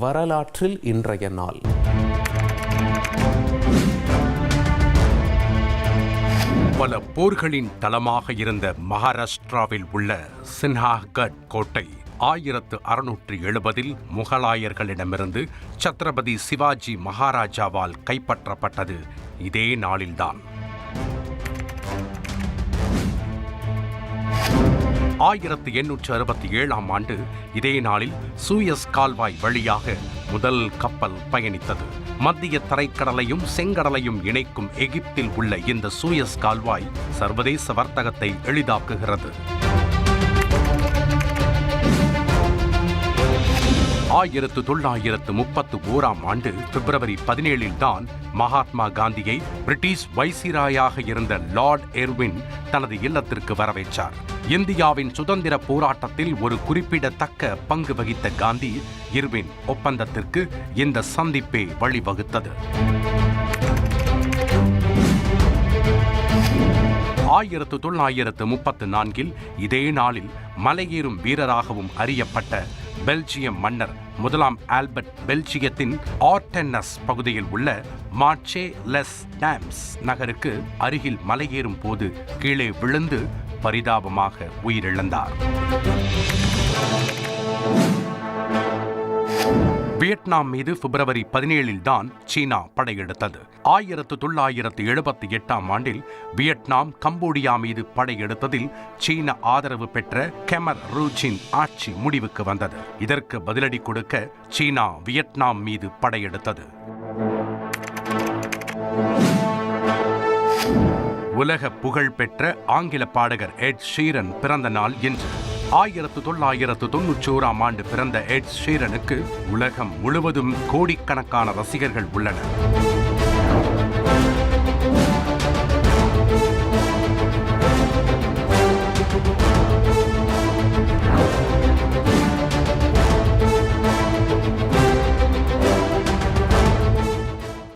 வரலாற்றில் இன்றைய நாள். பல போர்களின் தளமாக இருந்த மகாராஷ்டிராவில் உள்ள சின்ஹாகட் கோட்டை 1670 முகலாயர்களிடமிருந்து சத்ரபதி சிவாஜி மகாராஜாவால் கைப்பற்றப்பட்டது இதே நாளில்தான். 1867 ஆண்டு இதே நாளில் சூயஸ் கால்வாய் வழியாக முதல் கப்பல் பயணித்தது. மத்திய தரைக்கடலையும் செங்கடலையும் இணைக்கும் எகிப்தில் உள்ள இந்த சூயஸ் கால்வாய் சர்வதேச வர்த்தகத்தை எளிதாக்குகிறது. 1931 ஆண்டு பிப்ரவரி 17 தான் மகாத்மா காந்தியை பிரிட்டிஷ் வைசிராயாக இருந்த லார்ட் எர்வின் தனது இல்லத்திற்கு வரவேற்றார். இந்தியாவின் சுதந்திர போராட்டத்தில் ஒரு குறிப்பிடத்தக்க பங்கு வகித்த காந்தி இர்வின் ஒப்பந்தத்திற்கு இந்த சந்திப்பே வழிவகுத்தது. 1934 இதே நாளில் மலையேறும் வீரராகவும் அறியப்பட்ட பெல்ஜியம் மன்னர் முதலாம் ஆல்பர்ட் பெல்ஜியத்தின் ஆர்டென்னஸ் பகுதியில் உள்ள மார்ச்சே லெஸ் டாம்ஸ் நகருக்கு அருகில் மலையேறும் போது கீழே விழுந்து பரிதாபமாக உயிரிழந்தார். வியட்நாம் மீது பிப்ரவரி 17 தான் சீனா படையெடுத்தது. 1978 ஆண்டில் வியட்நாம் கம்போடியா மீது படையெடுத்ததில் சீன ஆதரவு பெற்ற கெமர் ரூச்சின் ஆட்சி முடிவுக்கு வந்தது. இதற்கு பதிலடி கொடுக்க சீனா வியட்நாம் மீது படையெடுத்தது. உலக புகழ்பெற்ற ஆங்கில பாடகர் எட் ஷீரன் பிறந்த நாள் இன்று. 1991 ஆண்டு பிறந்த எட் ஷீரனுக்கு உலகம் முழுவதும் கோடிக்கணக்கான ரசிகர்கள் உள்ளனர்.